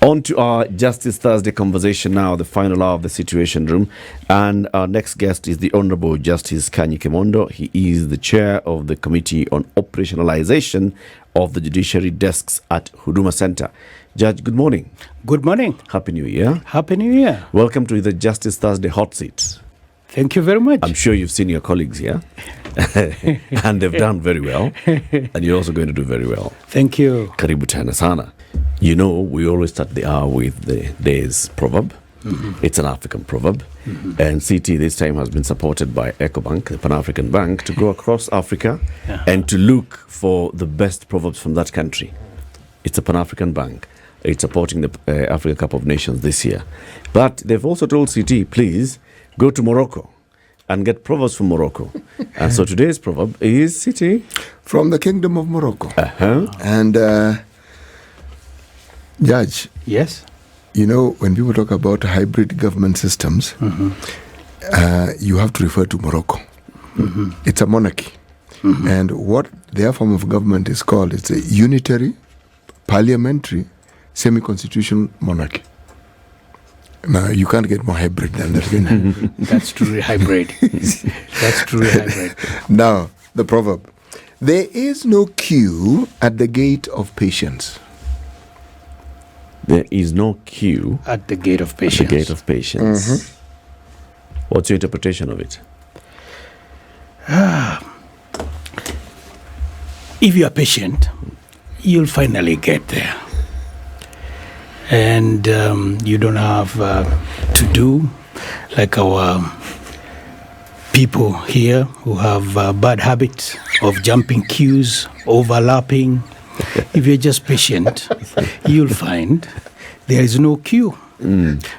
On to our Justice Thursday conversation now, the final hour of the Situation Room. And our next guest is the Honorable Justice Kanyi Kimondo. He is the chair of the Committee on Operationalization of the Judiciary desks at Huduma Center. Judge, good morning. Good morning. Happy New Year. Happy New Year. Welcome to the Justice Thursday hot seat. Thank you very much. I'm sure you've seen your colleagues here. And they've done very well. And you're also going to do very well. Thank you. Karibu tena sana. You know, we always start the hour with the day's proverb. Mm-hmm. It's an African proverb. Mm-hmm. And CT this time has been supported by EcoBank, the Pan-African Bank, to go across Africa and to look for the best proverbs from that country. It's a Pan-African Bank. It's supporting the Africa Cup of Nations this year. But they've also told CT, please go to Morocco and get proverbs from Morocco. And so today's proverb is, CT? From the Kingdom of Morocco. Uh-huh. And Judge. Yes? You know, when people talk about hybrid government systems, you have to refer to Morocco. Mm-hmm. It's a monarchy. Mm-hmm. And what their form of government is called, it's a unitary, parliamentary, semi-constitutional monarchy. Now, you can't get more hybrid than that. That's truly hybrid. That's truly hybrid. Now, the proverb. There is no queue at the gate of patience. There is no queue at the gate of patience. At the gate of patience. Mm-hmm. What's your interpretation of it? If you are patient, you'll finally get there. And you don't have to do like our people here who have bad habits of jumping queues, overlapping. If you're just patient, you'll find there is no queue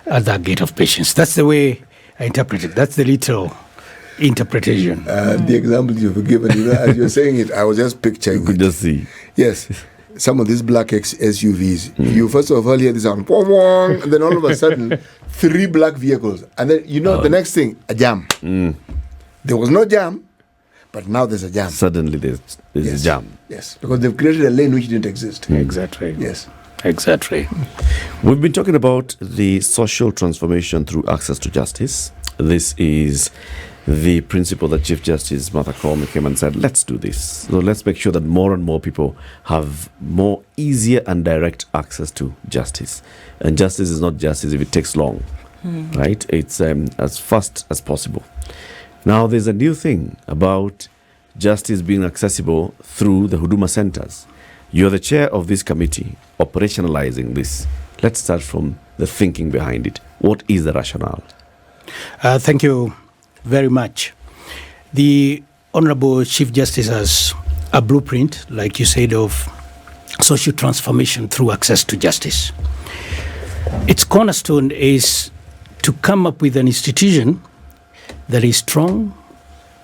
at that gate of patience. That's the way I interpret it. That's the literal interpretation. The examples you've given, as you're saying it, I was just picturing. You could just see. Yes. Some of these black SUVs, you first of all hear this sound, and then all of a sudden, 3 black vehicles. And then, the next thing, a jam. There was no jam, but now there's a jam. Suddenly there's a jam. Yes, because they've created a lane which didn't exist. Exactly. Yes. Exactly. We've been talking about the social transformation through access to justice. This is the principle that Chief Justice Martha Koome came and said, let's do this. So let's make sure that more and more people have more easier and direct access to justice. And justice is not justice if it takes long, right? It's as fast as possible. Now, there's a new thing about justice being accessible through the Huduma centers. You're the chair of this committee, operationalizing this. Let's start from the thinking behind it. What is the rationale? Thank you very much. The Honorable Chief Justice has a blueprint, like you said, of social transformation through access to justice. Its cornerstone is to come up with an institution that is strong,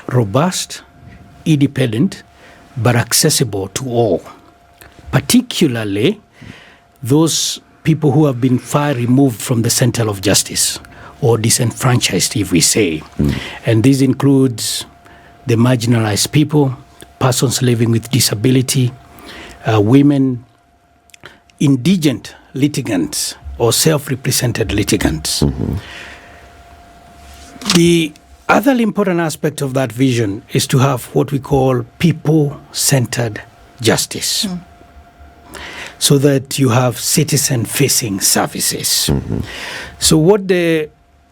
robust, independent, but accessible to all, particularly those people who have been far removed from the center of justice, or disenfranchised, if we say. And this includes the marginalized people, persons living with disability, women, indigent litigants, or self-represented litigants. The other important aspect of that vision is to have what we call people-centered justice, so that you have citizen-facing services. So what the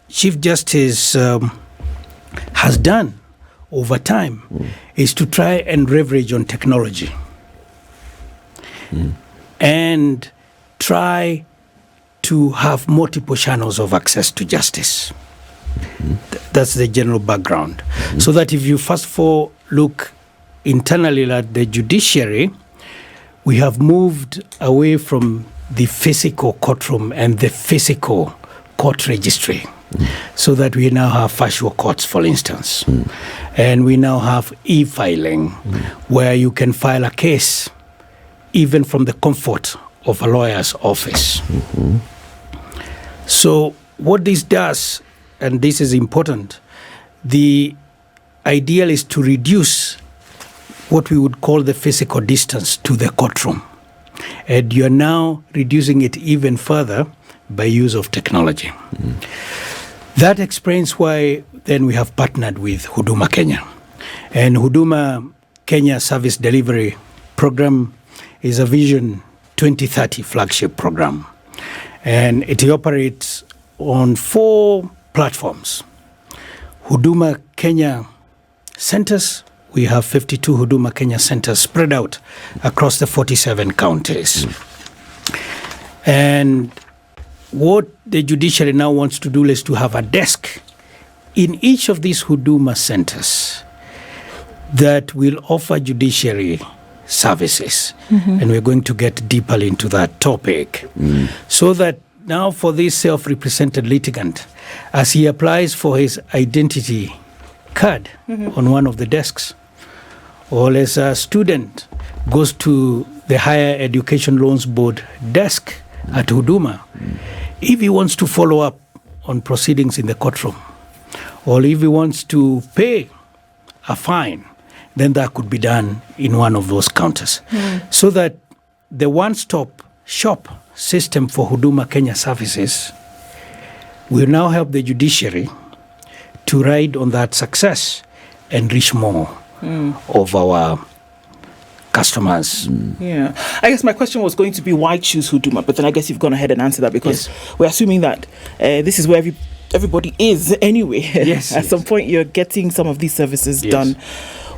Chief Justice has done over time is to try and leverage on technology and try to have multiple channels of access to justice. That's the general background. So that if you first of all look internally at the judiciary, we have moved away from the physical courtroom and the physical court registry, so that we now have virtual courts, for instance. And we now have e-filing, where you can file a case even from the comfort of a lawyer's office. So what this does, and this is important, the ideal is to reduce what we would call the physical distance to the courtroom. And you're now reducing it even further by use of technology. That explains why then we have partnered with Huduma Kenya. And Huduma Kenya Service Delivery Program is a Vision 2030 flagship program. And it operates on 4 platforms. Huduma Kenya centers. We have 52 Huduma Kenya centers spread out across the 47 counties. And what the judiciary now wants to do is to have a desk in each of these Huduma centers that will offer judiciary services. And we're going to get deeper into that topic. So that now for this self-represented litigant, as he applies for his identity card on one of the desks, or as a student goes to the Higher Education Loans Board desk at Huduma, if he wants to follow up on proceedings in the courtroom, or if he wants to pay a fine, then that could be done in one of those counters. So that the one-stop shop system for Huduma Kenya services will now help the judiciary to ride on that success and reach more of our customers. Yeah. I guess my question was going to be why choose Huduma, but then I guess you've gone ahead and answered that because we're assuming that this is where everybody is anyway. At some point you're getting some of these services done.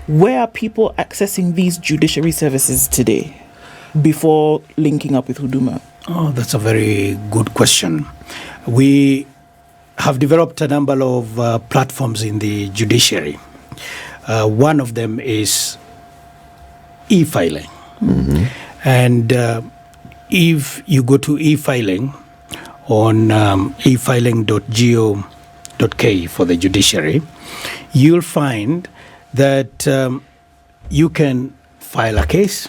Where are people accessing these judiciary services today before linking up with Huduma? Oh, that's a very good question. We have developed a number of platforms in the judiciary. One of them is e-filing. And if you go to e-filing on efiling.go.ke for the judiciary, you'll find that you can file a case.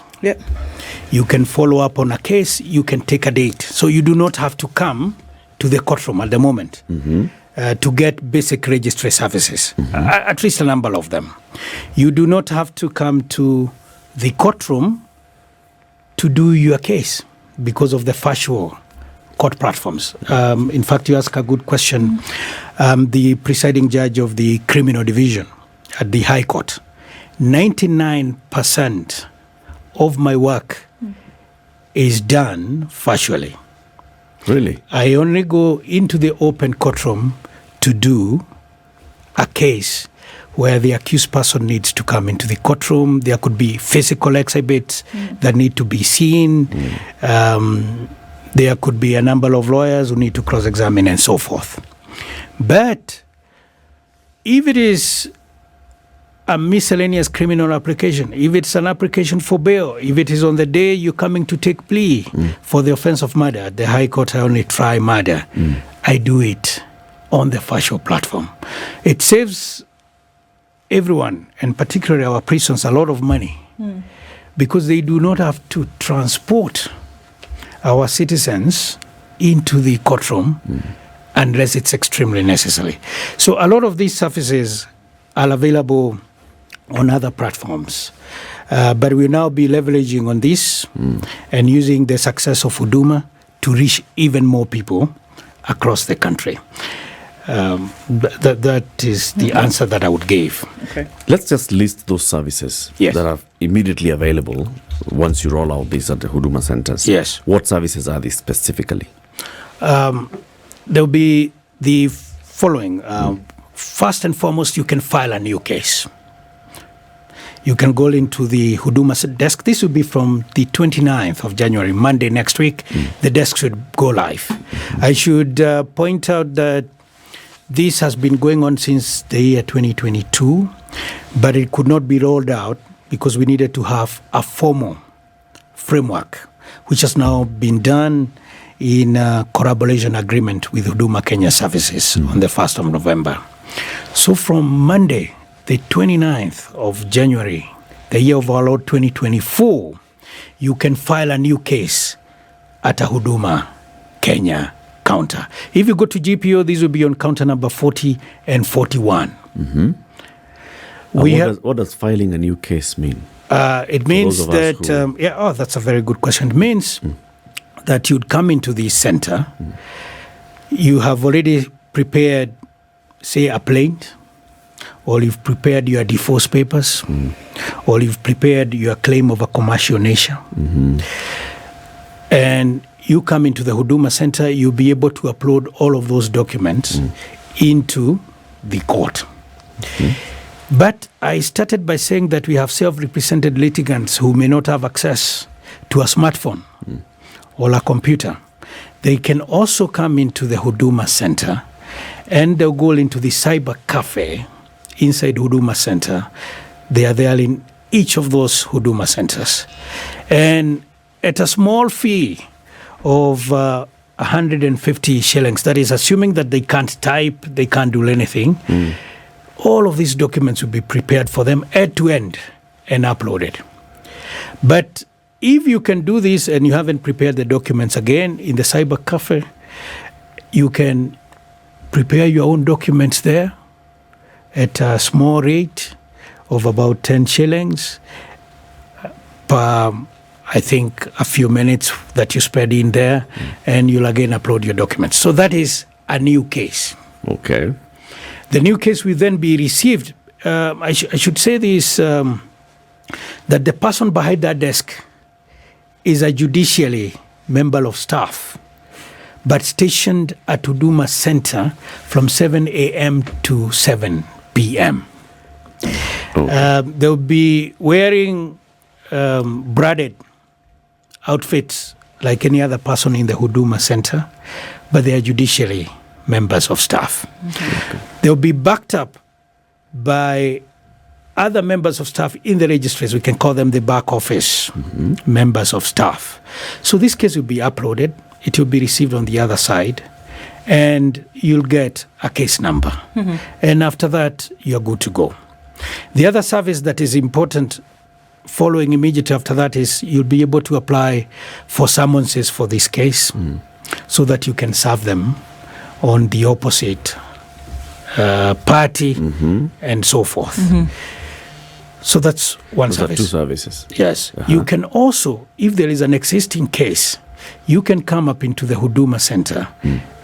You can follow up on a case. You can take a date. So you do not have to come to the courtroom at the moment to get basic registry services, at least a number of them. You do not have to come to the courtroom to do your case because of the virtual court platforms. In fact, you ask a good question. The presiding judge of the criminal division at the High Court, 99% of my work is done virtually. Really? I only go into the open courtroom to do a case where the accused person needs to come into the courtroom. There could be physical exhibits that need to be seen. There could be a number of lawyers who need to cross-examine and so forth. But if it is a miscellaneous criminal application, if it's an application for bail, if it is on the day you're coming to take plea for the offense of murder, the High Court I only try murder, I do it on the virtual platform. It saves everyone, and particularly our prisons, a lot of money because they do not have to transport our citizens into the courtroom unless it's extremely necessary. So a lot of these services are available on other platforms. But we'll now be leveraging on this and using the success of Huduma to reach even more people across the country. That is the answer that I would give. Okay. Let's just list those services that are immediately available once you roll out these at the Huduma centers. Yes. What services are these specifically? There will be the following. First and foremost, you can file a new case. You can go into the Huduma desk. This will be from the 29th of January, Monday next week. The desk should go live. I should point out that this has been going on since the year 2022, but it could not be rolled out because we needed to have a formal framework, which has now been done in a collaboration agreement with Huduma Kenya Services on the 1st of November. So from Monday, the 29th of January, the year of our Lord 2024, you can file a new case at a Huduma Kenya counter. If you go to GPO, these will be on counter number 40 and 41. What does filing a new case mean? It means that, that's a very good question. It means that you'd come into the center, you have already prepared, say, a plaint, or you've prepared your divorce papers, or you've prepared your claim of a commercial nature. And you come into the Huduma Center, you'll be able to upload all of those documents into the court. But I started by saying that we have self-represented litigants who may not have access to a smartphone or a computer. They can also come into the Huduma Center, and they'll go into the cyber cafe inside Huduma Center. They are there in each of those Huduma Centers. And at a small fee of 150 shillings, that is assuming that they can't type, they can't do anything, all of these documents will be prepared for them end to end and uploaded. But if you can do this and you haven't prepared the documents, again, in the cyber cafe, you can prepare your own documents there at a small rate of about 10 shillings per, I think, a few minutes that you spend in there, and you'll again upload your documents. So that is a new case. Okay. The new case will then be received. I should say this, that the person behind that desk is a judiciary member of staff, but stationed at Huduma Center from 7 a.m. to 7 p.m. They'll be wearing braided outfits like any other person in the Huduma Center, but they are judiciary members of staff. Okay. They'll be backed up by other members of staff in the registries. We can call them the back office members of staff. So this case will be uploaded. It will be received on the other side, and you'll get a case number. And after that, you're good to go. The other service that is important following immediately after that is you'll be able to apply for summonses for this case so that you can serve them on the opposite party and so forth. So that's one service. Those are two services. Yes. You can also, if there is an existing case, you can come up into the Huduma Center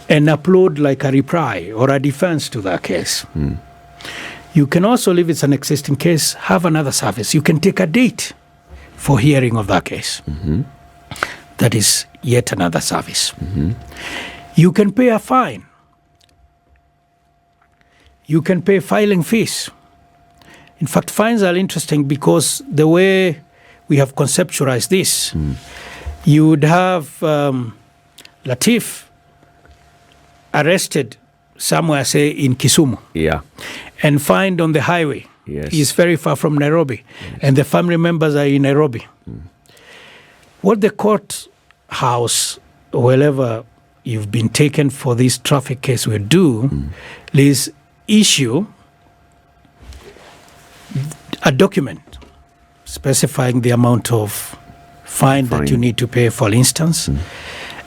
and upload like a reply or a defense to that case. You can also, if it's an existing case, have another service. You can take a date for hearing of that case. That is yet another service. You can pay a fine. You can pay filing fees. In fact, fines are interesting because the way we have conceptualized this, you would have Latif arrested somewhere, say, in Kisumu. Yeah. And fined on the highway. Yes. He's very far from Nairobi. And the family members are in Nairobi. What the courthouse, wherever you've been taken for this traffic case will do is issue a document specifying the amount of fine that you need to pay, for instance.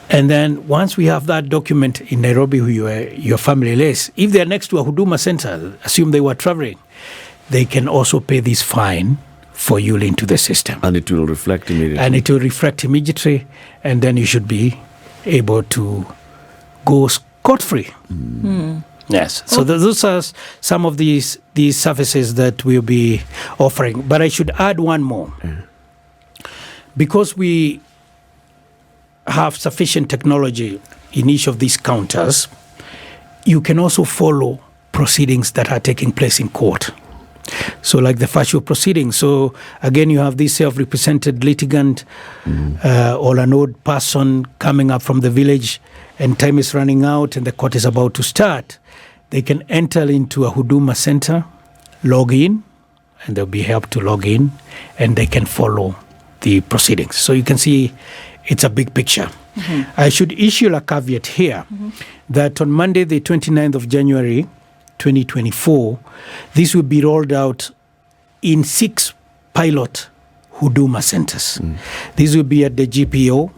And then once we have that document in Nairobi, where your family lives, if they're next to a Huduma Center, assume they were traveling, they can also pay this fine for you into the system. And it will reflect immediately. And then you should be able to go scot-free. Yes. So those are some of these services that we'll be offering. But I should add one more. Because we have sufficient technology in each of these counters, you can also follow proceedings that are taking place in court. So like the factual proceedings. So again, you have this self-represented litigant or an old person coming up from the village and time is running out and the court is about to start. They can enter into a Huduma Center, log in, and they'll be helped to log in, and they can follow the proceedings. So you can see it's a big picture. I should issue a caveat here that on Monday, the 29th of January, 2024, this will be rolled out in 6 pilot Huduma Centers. These will be at the GPO,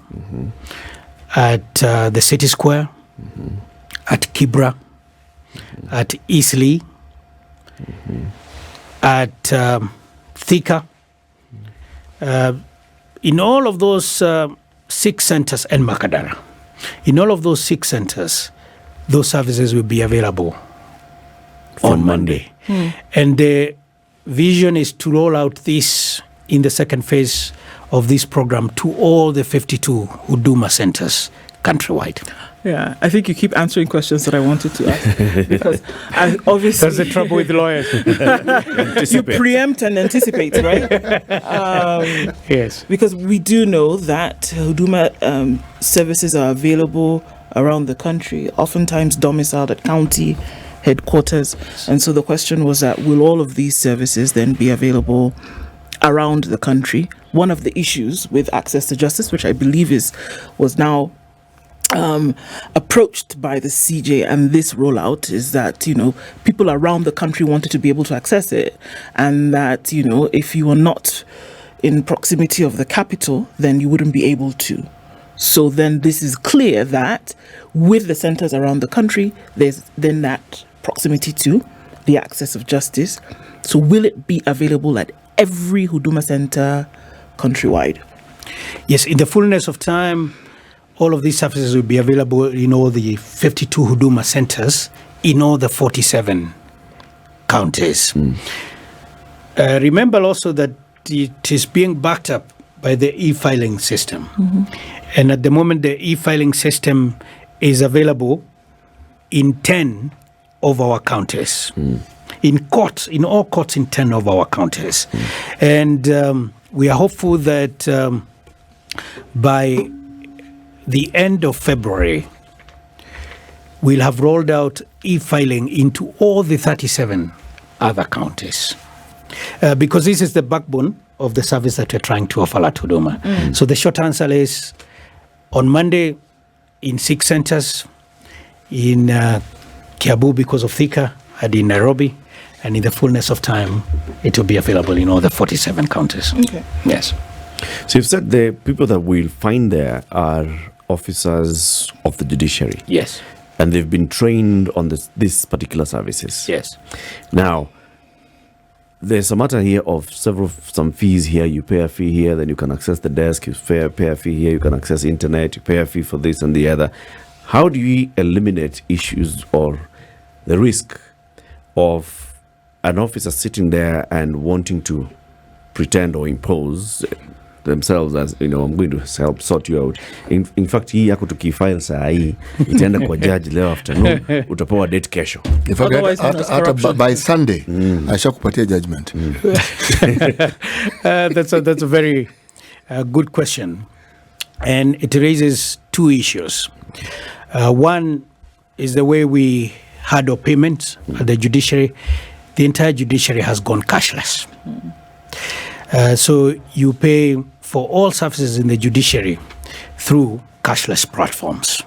at the City Square, at Kibra, at Eastleigh, at Thika. In all of those 6 centers, and Makadara, in all of those 6 centers, those services will be available on Monday. And the vision is to roll out this in the second phase of this program to all the 52 Huduma centers countrywide. Yeah, I think you keep answering questions that I wanted to ask because I obviously that's the trouble with lawyers. You preempt and anticipate, right? Yes, because we do know that Huduma services are available around the country, oftentimes domiciled at county headquarters, and so the question was that will all of these services then be available around the country? One of the issues with access to justice, which I believe was now approached by the CJ and this rollout, is that people around the country wanted to be able to access it, and that if you are not in proximity of the capital, then you wouldn't be able to. So then this is clear that with the centers around the country, there's then that proximity to the access of justice. So will it be available at every Huduma center countrywide? Yes, in the fullness of time, all of these services will be available in all the 52 Huduma centers in all the 47 counties. Remember also that it is being backed up by the e-filing system. And at the moment, the e-filing system is available in 10 of our counties. In all courts in 10 of our counties. And we are hopeful that by the end of February, we'll have rolled out e-filing into all the 37 other counties. Because this is the backbone of the service that we're trying to offer at Huduma. So the short answer is, on Monday, in 6 centers, in Kiambu because of Thika, and in Nairobi, and in the fullness of time, it will be available in all the 47 counties. Okay. Yes. So you've said the people that we'll find there are officers of the judiciary. Yes. And they've been trained on these particular services. Yes. Now, there's a matter here of some fees here. You pay a fee here, then you can access the desk. You pay a fee here, you can access internet. You pay a fee for this and the other. How do we eliminate issues or the risk of an officer sitting there and wanting to pretend or impose themselves as, I'm going to help sort you out. In fact, hii yako tukifile saa hii itaenda kwa judge leo afternoon, utapewa date kesho. In fact, after by Sunday, ashakupatia judgment. That's a very good question. And it raises 2 issues. One is the way we handle payments at the judiciary. The entire judiciary has gone cashless. So you pay for all services in the judiciary through cashless platforms.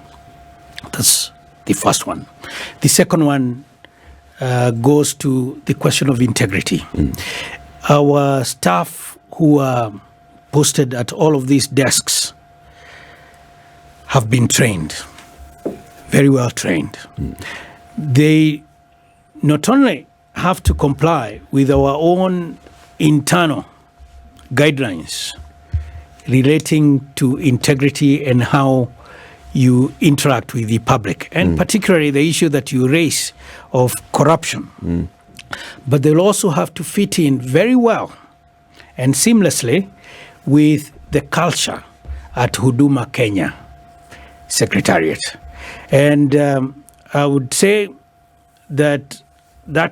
That's the first one. The second one goes to the question of integrity. Our staff who are posted at all of these desks have been trained, very well trained. They not only have to comply with our own internal guidelines relating to integrity and how you interact with the public, and particularly the issue that you raise of corruption. But they'll also have to fit in very well and seamlessly with the culture at Huduma Kenya Secretariat. And I would say that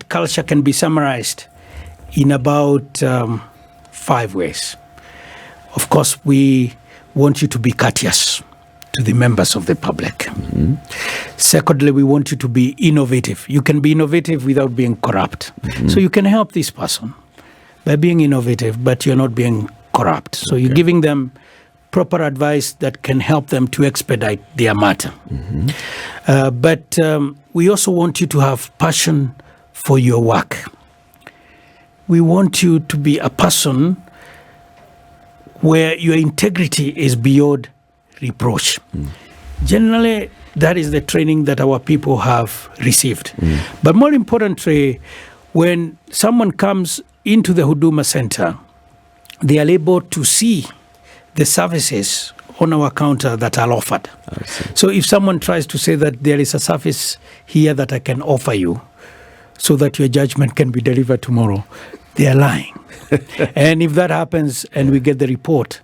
culture can be summarized in about 5 ways. Of course, we want you to be courteous to the members of the public. Secondly, we want you to be innovative. You can be innovative without being corrupt. So you can help this person by being innovative, but you're not being corrupt. So you're giving them proper advice that can help them to expedite their matter. But we also want you to have passion for your work. We want you to be a person where your integrity is beyond reproach. Generally, that is the training that our people have received. But more importantly, when someone comes into the Huduma Center, they are able to see the services on our counter that are offered. So if someone tries to say that there is a service here that I can offer you so that your judgment can be delivered tomorrow, they are lying. And if that happens and we get the report,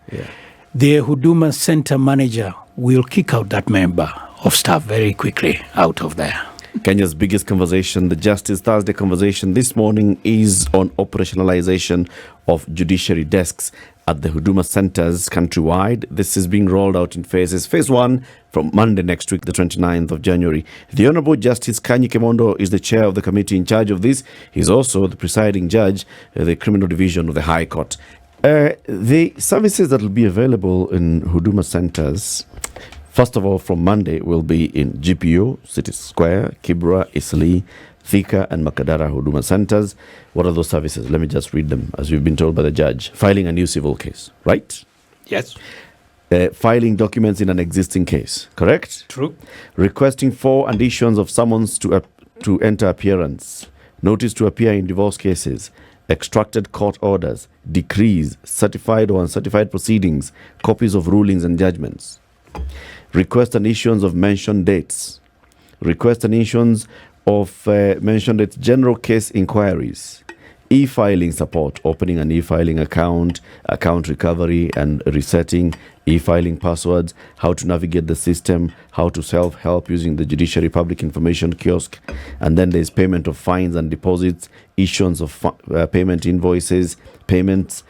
the Huduma Center manager will kick out that member of staff very quickly out of there. Kenya's biggest conversation, the Justice Thursday conversation this morning, is on operationalization of judiciary desks at the Huduma centers countrywide. This is being rolled out in phases. Phase 1 from Monday next week, the 29th of January. The Honorable Justice Kanyi Kimondo is the chair of the committee in charge of this. He's also the presiding judge, the criminal division of the High Court. The services that will be available in Huduma centers, first of all, from Monday, will be in GPO, City Square, Kibra, Isli, Thika, and Makadara Huduma centers. What are those services? Let me just read them, as we've been told by the judge. Filing a new civil case, right? Yes. Filing documents in an existing case, correct? True. Requesting for and issuance of summons to enter appearance, notice to appear in divorce cases, extracted court orders, decrees, certified or uncertified proceedings, copies of rulings and judgments. Request and issuance of mentioned dates. Request and issuance of mentioned dates, general case inquiries. E-filing support, opening an e-filing account, account recovery and resetting, e-filing passwords, how to navigate the system, how to self-help using the Judiciary Public Information Kiosk. And then there's payment of fines and deposits, issuance of payment invoices, payment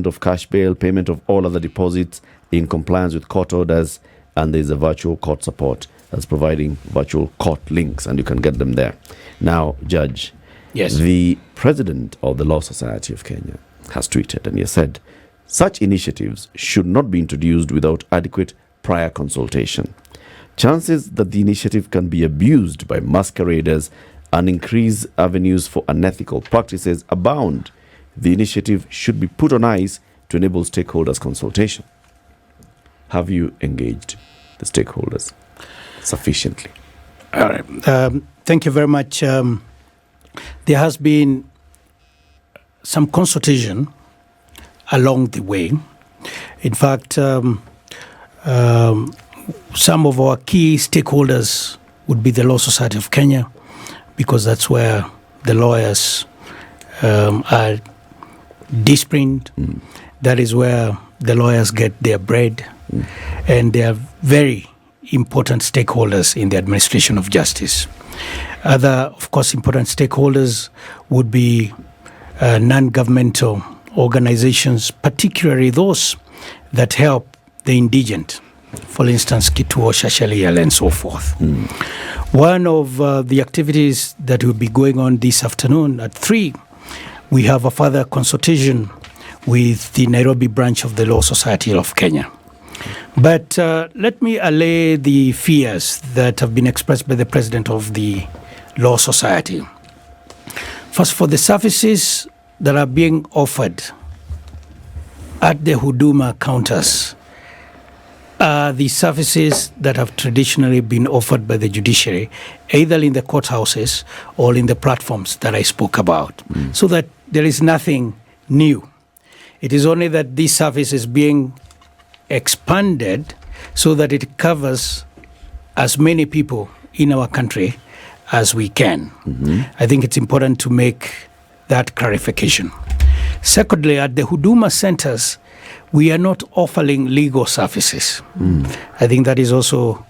of cash bail, payment of all other deposits in compliance with court orders. And there's a virtual court support that's providing virtual court links, and you can get them there. Now, Judge, yes, the president of the Law Society of Kenya has tweeted, and he has said, such initiatives should not be introduced without adequate prior consultation. Chances that the initiative can be abused by masqueraders and increase avenues for unethical practices abound. The initiative should be put on ice to enable stakeholders' consultation. Have you engaged the stakeholders sufficiently? All right. Thank you very much. There has been some consultation along the way. In fact, some of our key stakeholders would be the Law Society of Kenya, because that's where the lawyers are disciplined. That is where the lawyers get their bread. And they are very important stakeholders in the administration of justice. Other, of course, important stakeholders would be non-governmental organizations, particularly those that help the indigent, for instance, Kituo, Shashaliel, and so forth. One of the activities that will be going on this afternoon at 3, we have a further consultation with the Nairobi branch of the Law Society of Kenya. But let me allay the fears that have been expressed by the president of the Law Society. First, for the services that are being offered at the Huduma counters are the services that have traditionally been offered by the judiciary, either in the courthouses or in the platforms that I spoke about, so that there is nothing new. It is only that this service is being expanded so that it covers as many people in our country as we can. I think it's important to make that clarification. Secondly, at the Huduma centers, we are not offering legal services. I think that is also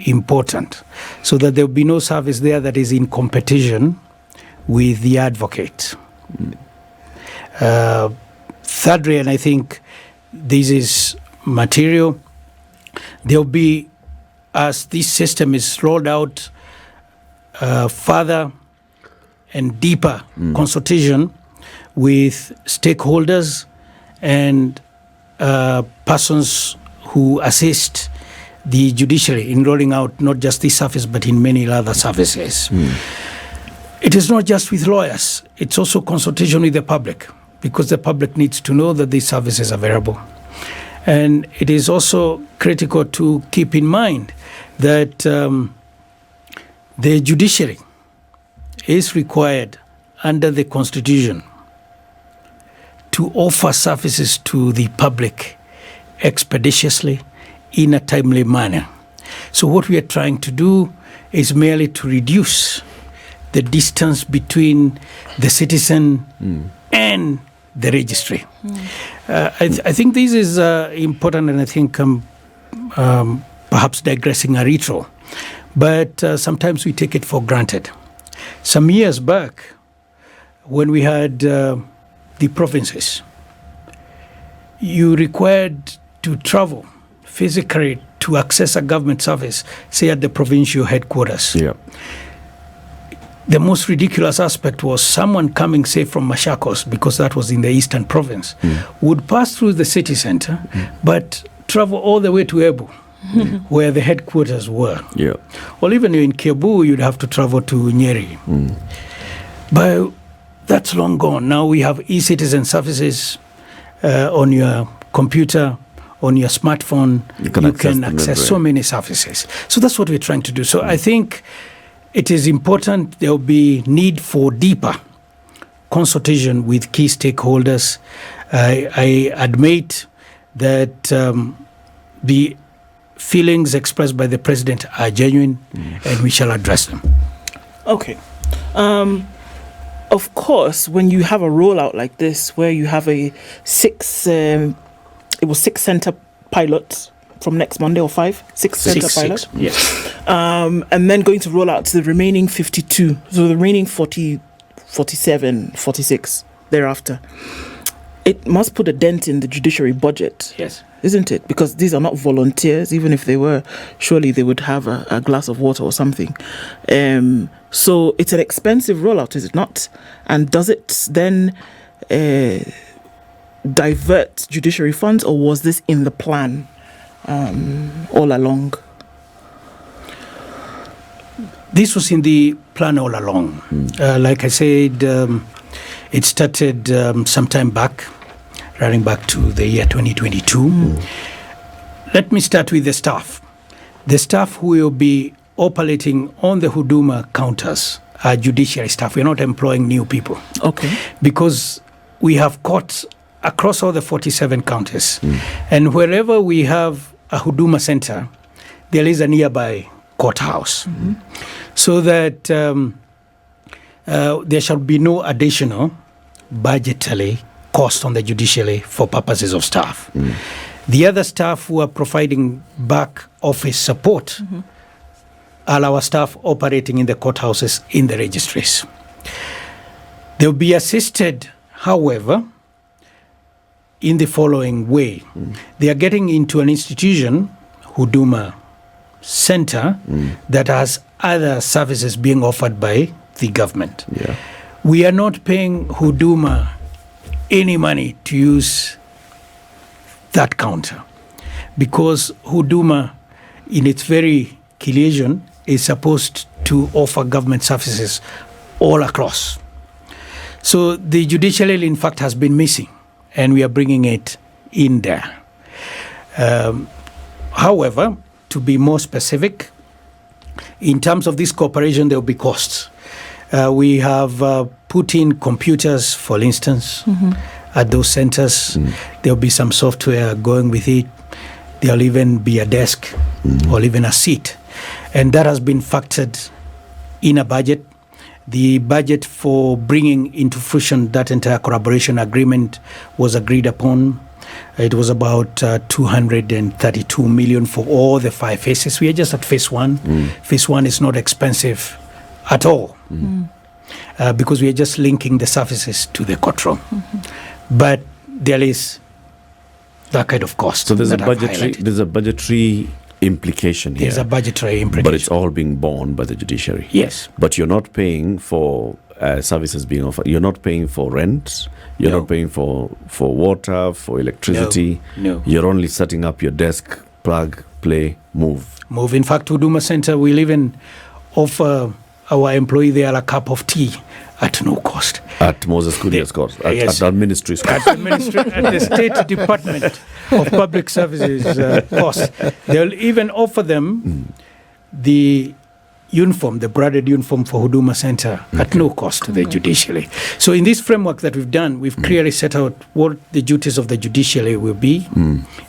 important, so that there will be no service there that is in competition with the advocate. Thirdly, and I think this is material, there will be, as this system is rolled out, further and deeper consultation with stakeholders and persons who assist the judiciary in rolling out not just this service but in many other services. It is not just with lawyers, it's also consultation with the public, because the public needs to know that these services are available. And it is also critical to keep in mind that the judiciary is required under the Constitution to offer services to the public expeditiously in a timely manner. So what we are trying to do is merely to reduce the distance between the citizen and the registry. I think this is important, and I think perhaps digressing a retro, but sometimes we take it for granted. Some years back, when we had the provinces, you required to travel physically to access a government service, say at the provincial headquarters. Yeah. The most ridiculous aspect was someone coming, say, from Machakos, because that was in the eastern province, would pass through the city center, but travel all the way to Ebu, where the headquarters were. Yeah. Or even in Kiabu, you'd have to travel to Nyeri. But that's long gone. Now we have e-citizen services on your computer, on your smartphone. You can access so many services. So that's what we're trying to do. So I think it is important. There will be need for deeper consultation with key stakeholders. I admit that the feelings expressed by the president are genuine, and we shall address them. Okay. Of course, when you have a rollout like this, where you have a 6 center pilot from next Monday, or 5? 6 center pilot? Yes. And then going to roll out to the remaining 52, so the remaining 40, 47, 46 thereafter. It must put a dent in the judiciary budget. Yes. Isn't it? Because these are not volunteers. Even if they were, surely they would have a glass of water or something. So it's an expensive rollout, is it not? And does it then divert judiciary funds, or was this in the plan all along? This was in the plan all along. Like I said, it started some time back, running back to the year 2022. Let me start with the staff. The staff who will be operating on the Huduma counters are judiciary staff. We're not employing new people. Okay. Because we have courts across all the 47 counties. And wherever we have a Huduma center, there is a nearby courthouse. So that there shall be no additional budgetary cost on the judiciary for purposes of staff. The other staff who are providing back office support are our staff operating in the courthouses in the registries. They will be assisted, however, in the following way. They are getting into an institution, Huduma Center, that has other services being offered by the government. Yeah. We are not paying Huduma any money to use that counter, because Huduma, in its very creation, is supposed to offer government services all across. So the judiciary, in fact, has been missing, and we are bringing it in there. However, to be more specific, in terms of this cooperation, there will be costs. We have put in computers, for instance, at those centers. There will be some software going with it. There will even be a desk or even a seat. And that has been factored in a budget. The budget for bringing into fruition that entire collaboration agreement was agreed upon. It was about 232 million for all the 5 phases. We are just at phase 1. Phase 1 is not expensive at all because we are just linking the services to the courtroom. But there is that kind of cost. So there's a budgetary implication here. There's a budgetary implication. But it's all being borne by the judiciary. Yes. But you're not paying for services being offered. You're not paying for rent. You're not paying for water, for electricity. No. You're only setting up your desk, plug, play, move. In fact, Huduma Center will even offer our employee there a cup of tea at no cost. At Moses Kuria's cost. At the ministry's cost. At the State Department of Public Services cost. They'll even offer them the uniform, the branded uniform for Huduma Center at no cost to the judiciary. So in this framework that we've done, we've clearly set out what the duties of the judiciary will be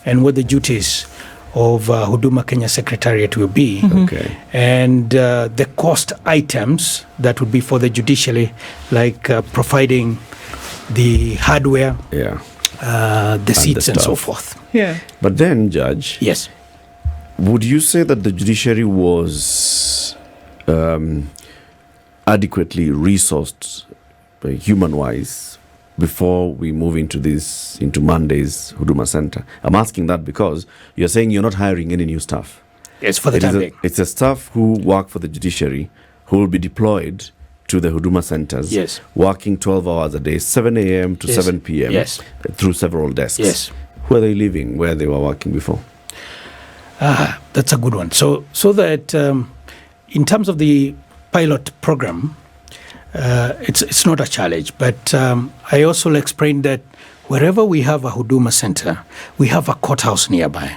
and what the duties of Huduma Kenya Secretariat will be. Okay. And the cost items that would be for the judiciary, like providing the hardware, the seats and so forth. Yeah. But then, Judge, Yes. would you say that the judiciary was adequately resourced human-wise before we move into Monday's Huduma Center? I'm asking that because you're saying you're not hiring any new staff. Yes, for the time being. It's a staff who work for the judiciary who will be deployed to the Huduma centers, Yes. working 12 hours a day, 7 a.m. to 7 p.m. Yes. through several desks. Yes. Who are they living where they were working before? That's a good one. So that in terms of the pilot program, it's not a challenge. But I also explained that wherever we have a Huduma center, we have a courthouse nearby.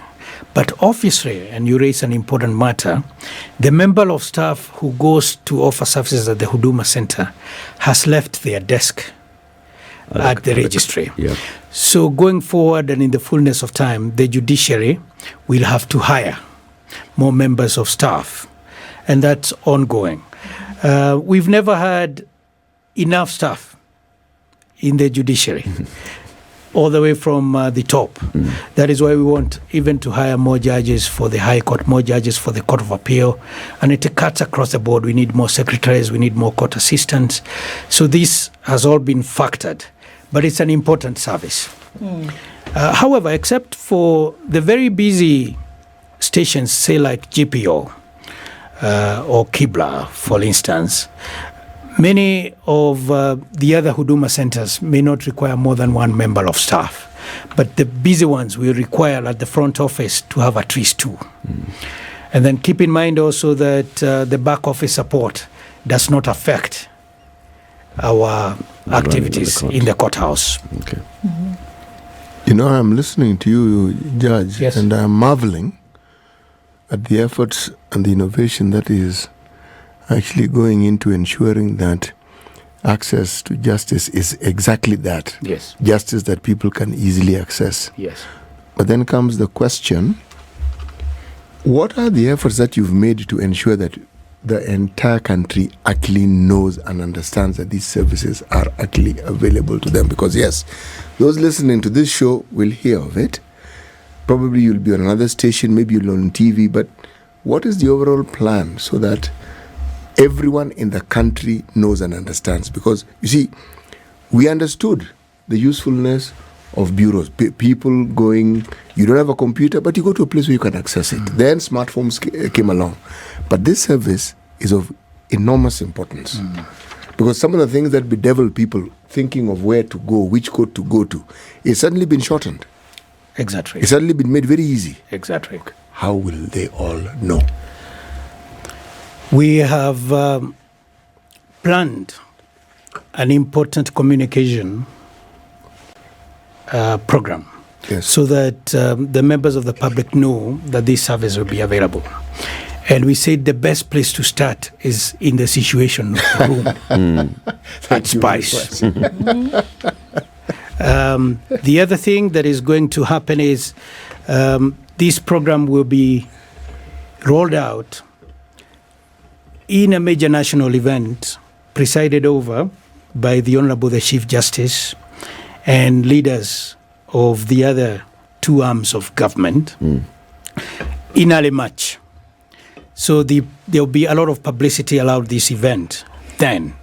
But obviously, and you raise an important matter, the member of staff who goes to offer services at the Huduma center has left their desk at the registry. Yeah. So going forward and in the fullness of time, the judiciary will have to hire more members of staff, and that's ongoing. We've never had enough staff in the judiciary, all the way from the top. That is why we want even to hire more judges for the High Court, more judges for the Court of Appeal, and it cuts across the board. We need more secretaries, we need more court assistants. So this has all been factored, but it's an important service. However, except for the very busy stations, say like GPO or Kibla, for instance, many of the other Huduma centers may not require more than one member of staff, but the busy ones will require at the front office to have at least two. And then keep in mind also that the back office support does not affect our activities in the courthouse. Okay. You know, I'm listening to you, Judge, Yes. and I'm marveling at the efforts and the innovation that is actually going into ensuring that access to justice is exactly that. Yes. Justice that people can easily access. Yes. But then comes the question, what are the efforts that you've made to ensure that the entire country actually knows and understands that these services are actually available to them? Because yes, those listening to this show will hear of it. Probably you'll be on another station, maybe you'll on TV, but what is the overall plan so that everyone in the country knows and understands? Because, you see, we understood the usefulness of bureaus. People going, you don't have a computer, but you go to a place where you can access it. Then smartphones came along. But this service is of enormous importance. Because some of the things that bedevil people thinking of where to go, which court to go to, it's suddenly been shortened. Exactly. It's suddenly been made very easy. Exactly. How will they all know? We have planned an important communication program, Yes. so that the members of the public know that this service will be available. And we said the best place to start is in the situation room at Spice. The other thing that is going to happen is this program will be rolled out in a major national event presided over by the Honorable the Chief Justice and leaders of the other two arms of government in early March. So there will be a lot of publicity allowed this event then.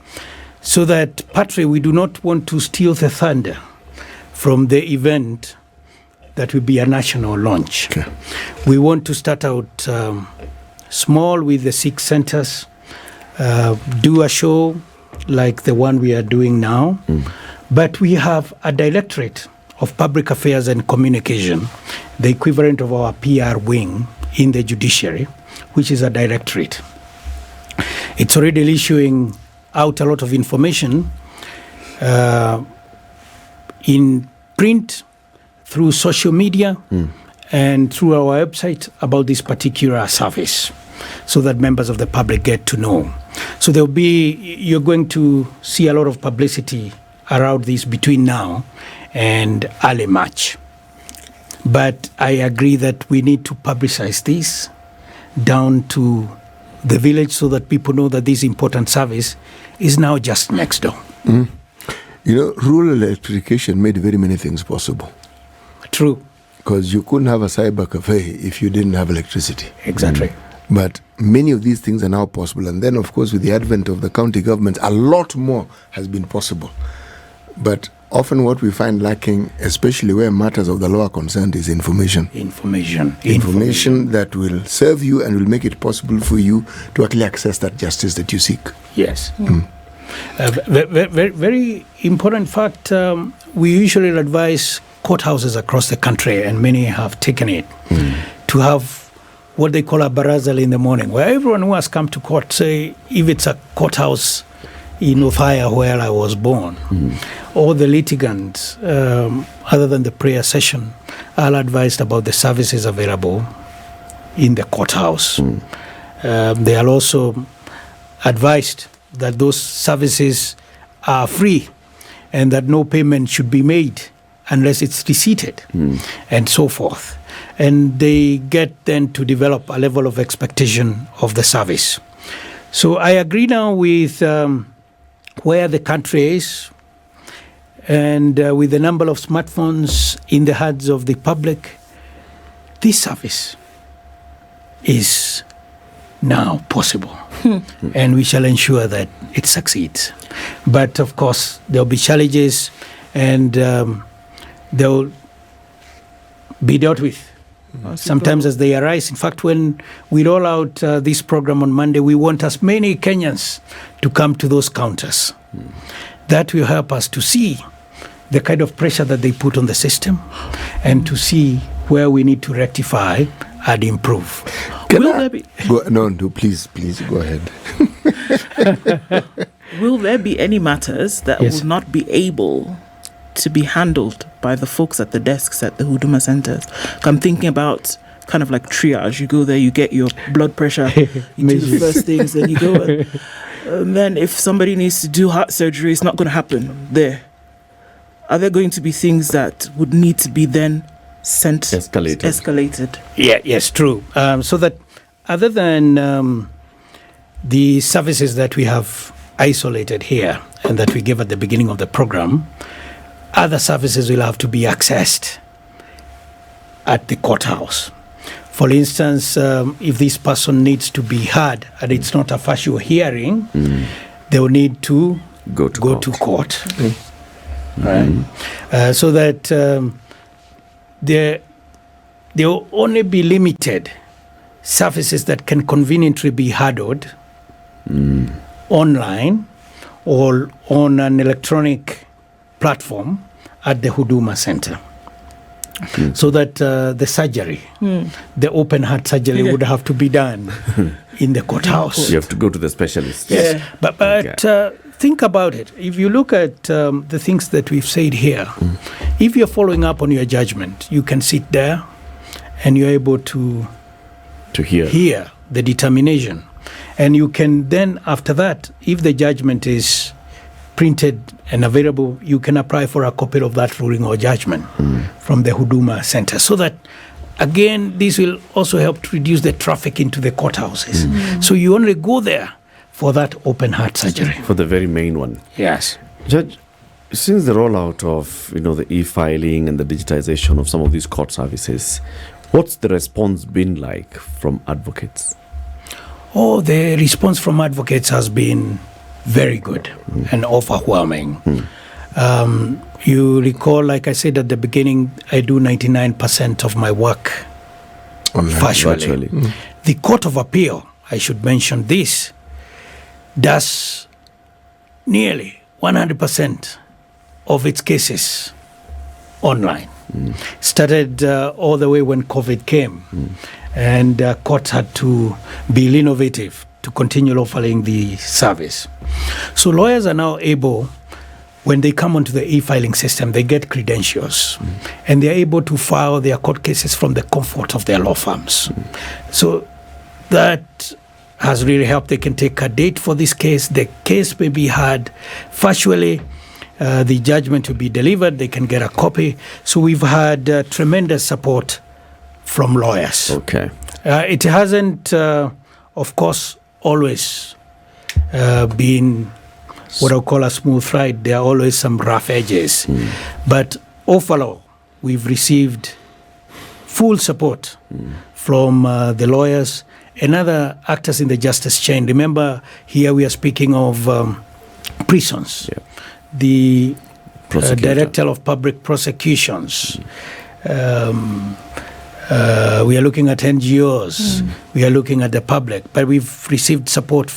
So that, partly, we do not want to steal the thunder from the event that will be a national launch. Okay. We want to start out small with the 6 centers, do a show like the one we are doing now, but we have a directorate of public affairs and communication, the equivalent of our PR wing in the judiciary, which is a directorate. It's already issuing out a lot of information in print, through social media, and through our website about this particular service. so that members of the public get to know. So you're going to see a lot of publicity around this between now and early March. But I agree that we need to publicize this down to the village so that people know that this important service is now just next door. Mm. Rural electrification made very many things possible. True. Because you couldn't have a cyber cafe if you didn't have electricity. Exactly. But many of these things are now possible. And then, of course, with the advent of the county governments, a lot more has been possible. But often what we find lacking, especially where matters of the law are concerned, is information. Information that will serve you and will make it possible for you to actually access that justice that you seek. Yes. Very, very important fact, we usually advise courthouses across the country, and many have taken it, to have what they call a barazal in the morning, where everyone who has come to court, say, if it's a courthouse in Othaya where I was born, all the litigants, other than the prayer session, are advised about the services available in the courthouse. They are also advised that those services are free and that no payment should be made unless it's receipted, and so forth. And they get then to develop a level of expectation of the service. So I agree now with where the country is, and with the number of smartphones in the hands of the public, this service is now possible. And we shall ensure that it succeeds. But of course, there'll be challenges, and they'll be dealt with sometimes as they arise. In fact, when we roll out this program on Monday, we want as many Kenyans to come to those counters. That will help us to see the kind of pressure that they put on the system and to see where we need to rectify and improve. Please go ahead. Will there be any matters that will not be able to be handled by the folks at the desks at the Huduma centers? I'm thinking about kind of like triage. You go there, you get your blood pressure, you do the first things, then you go. And then if somebody needs to do heart surgery, it's not going to happen there. Are there going to be things that would need to be then escalated? Yeah, yes, true. So that other than the services that we have isolated here and that we gave at the beginning of the program, other services will have to be accessed at the courthouse. For instance, if this person needs to be heard and it's not a facial hearing, they will need to go to court. Right? So that there will only be limited services that can conveniently be handled online or on an electronic platform at the Huduma Center. So that the surgery, the open heart surgery would have to be done in the courthouse. You have to go to the specialist. Yes, but think about it. If you look at the things that we've said here, if you're following up on your judgment, you can sit there and you're able to hear the determination. And you can then, after that, if the judgment is printed and available, you can apply for a copy of that ruling or judgment from the Huduma Center. So that, again, this will also help to reduce the traffic into the courthouses. So you only go there for that open heart surgery. For the very main one. Yes. Judge, since the rollout of the e-filing and the digitization of some of these court services, what's the response been like from advocates? Oh, the response from advocates has been very good and overwhelming. You recall, like I said at the beginning, I do 99% of my work virtually. The Court of Appeal, I should mention this, does nearly 100% of its cases online. Started all the way when COVID came, and courts had to be innovative to continue offering the service. So lawyers are now able, when they come onto the e-filing system, they get credentials, and they're able to file their court cases from the comfort of their law firms. So that has really helped. They can take a date for this case. The case may be heard factually. The judgment will be delivered. They can get a copy. So we've had tremendous support from lawyers. Okay. It hasn't, of course, always been what I call a smooth ride. There are always some rough edges. But overall, we've received full support from the lawyers and other actors in the justice chain. Remember, here we are speaking of prisons. Yeah. The Director of Public Prosecutions. We are looking at NGOs. We are looking at the public. But we've received support,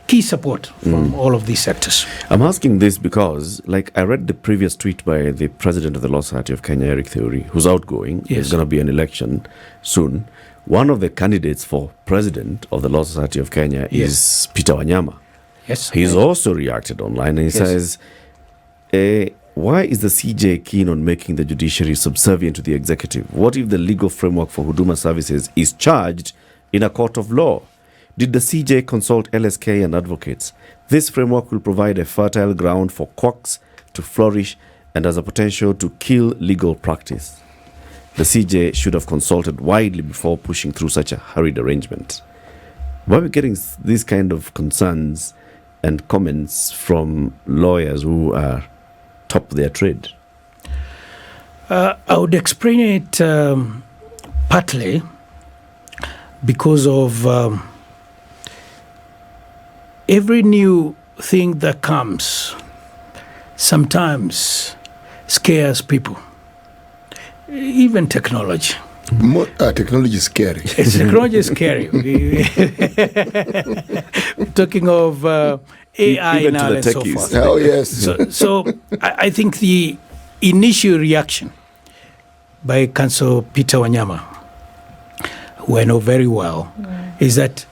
key support from all of these sectors. I'm asking this because, like, I read the previous tweet by the president of the Law Society of Kenya, Eric Theory, who's outgoing. Yes. There's going to be an election soon. One of the candidates for president of the Law Society of Kenya is Peter Wanyama. Yes. He's also reacted online, and he says, why is the CJ keen on making the judiciary subservient to the executive? What if the legal framework for Huduma services is charged in a court of law? Did the CJ consult LSK and advocates? This framework will provide a fertile ground for quacks to flourish and has a potential to kill legal practice. The CJ should have consulted widely before pushing through such a hurried arrangement. Why are we getting these kind of concerns and comments from lawyers who are top of their trade? I would explain it partly because of every new thing that comes sometimes scares people, even technology. Technology is scary. Technology is scary. We're talking of AI even now to the and so techies. forth. Oh, yes. So I think the initial reaction by Counsel Peter Wanyama, who I know very well, is that,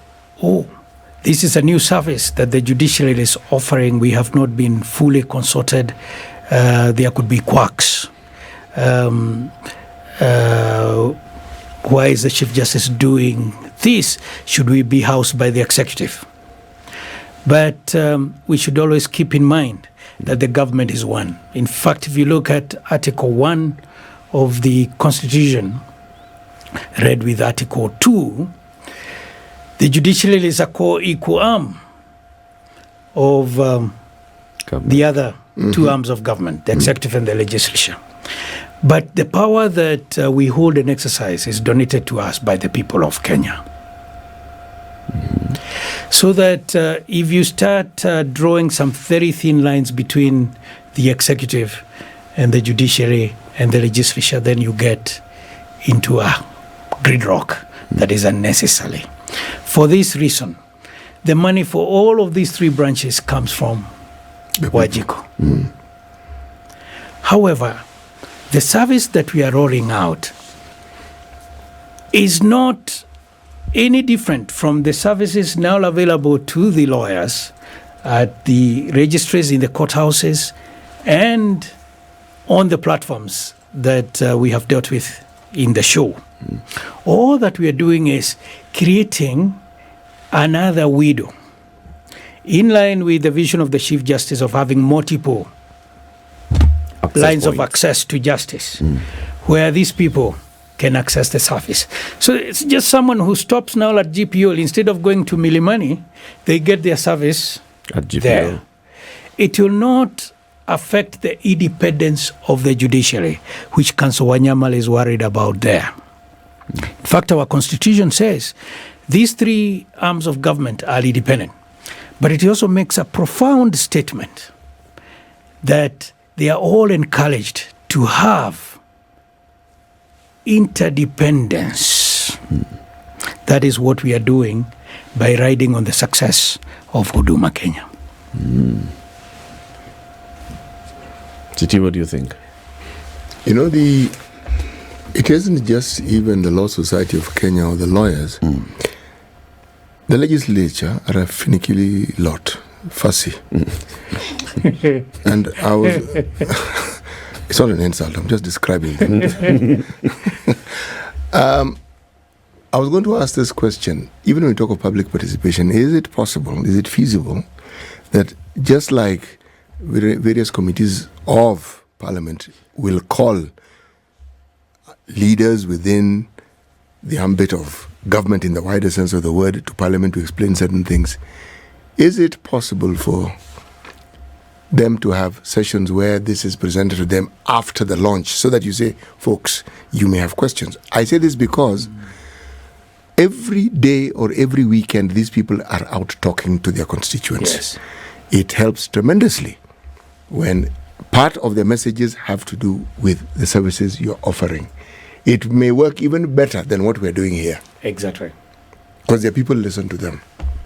this is a new service that the judiciary is offering. We have not been fully consulted. There could be quacks. Why is the Chief Justice doing this? Should we be housed by the executive? But we should always keep in mind that the government is one. In fact, if you look at Article 1 of the Constitution, read with Article 2, the judiciary is a co-equal arm of the other two arms of government, the executive and the legislature. But the power that we hold and exercise is donated to us by the people of Kenya. So that if you start drawing some very thin lines between the executive and the judiciary and the legislature, then you get into a gridlock that is unnecessary. For this reason, the money for all of these three branches comes from Wajiko. However, the service that we are rolling out is not any different from the services now available to the lawyers at the registries in the courthouses and on the platforms that we have dealt with in the show. All that we are doing is creating another window in line with the vision of the Chief Justice of having multiple lines of access to justice, where these people can access the service. So it's just someone who stops now at GPO. Instead of going to Milimani, they get their service at GPO. There. It will not affect the independence of the judiciary, which Counsel Wanyama is worried about there. In fact, our Constitution says these three arms of government are independent. But it also makes a profound statement that they are all encouraged to have interdependence. That is what we are doing by riding on the success of Huduma Kenya. Titi, what do you think? You know, it isn't just even the Law Society of Kenya or the lawyers. The legislature are a finicky lot, fussy. And I was... it's not an insult, I'm just describing them. I was going to ask this question. Even when we talk of public participation, is it possible, is it feasible that just like various committees of Parliament will call leaders within the ambit of government in the wider sense of the word to Parliament to explain certain things, is it possible for them to have sessions where this is presented to them after the launch so that you say, folks, you may have questions? I say this because every day or every weekend, these people are out talking to their constituents. Yes. It helps tremendously when part of their messages have to do with the services you're offering. It may work even better than what we're doing here Exactly. because their people listen to them.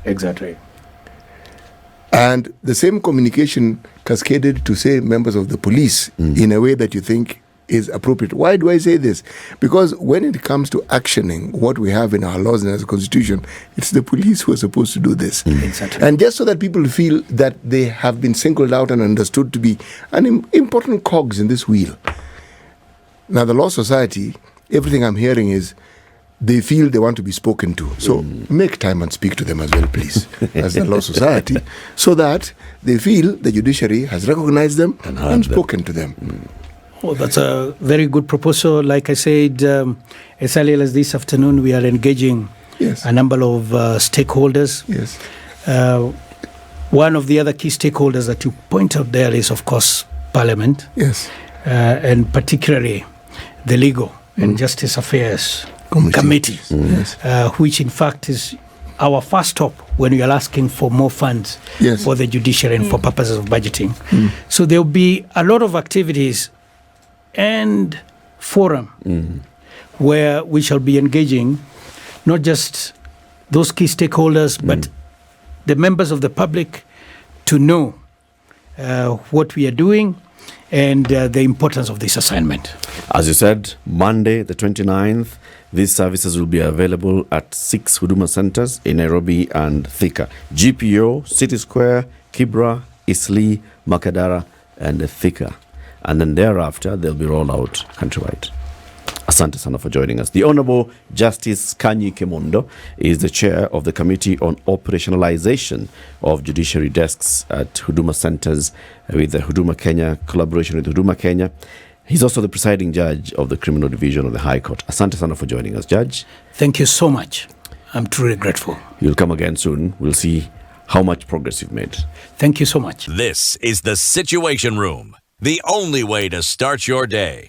Exactly. And the same communication cascaded to, say, members of the police in a way that you think is appropriate. Why do I say this? Because when it comes to actioning what we have in our laws and our constitution, it's the police who are supposed to do this. Exactly. And just so that people feel that they have been singled out and understood to be an important cogs in this wheel. Now, the Law Society, everything I'm hearing is they feel they want to be spoken to. So make time and speak to them as well, please, as the Law Society, so that they feel the judiciary has recognized them and spoken to them. Oh, that's a very good proposal. Like I said, as early as this afternoon, we are engaging a number of stakeholders. Yes. One of the other key stakeholders that you point out there is, of course, Parliament. Yes. And particularly the Legal and Justice Affairs Committee, which in fact is our first stop when we are asking for more funds for the judiciary and for purposes of budgeting. So there will be a lot of activities and forum where we shall be engaging not just those key stakeholders, but the members of the public to know what we are doing and the importance of this assignment. As you said, Monday the 29th, these services will be available at 6 Huduma centers in Nairobi and Thika. GPO, City Square, Kibra, Isli, Makadara, and Thika. And then thereafter, they'll be rolled out countrywide. Asante sana for joining us. The Honorable Justice Kanyi Kimondo is the chair of the Committee on Operationalization of Judiciary Desks at Huduma Centers with the Huduma Kenya, collaboration with Huduma Kenya. He's also the presiding judge of the Criminal Division of the High Court. Asante sana for joining us, Judge. Thank you so much. I'm truly grateful. You'll come again soon. We'll see how much progress you've made. Thank you so much. This is the Situation Room, the only way to start your day.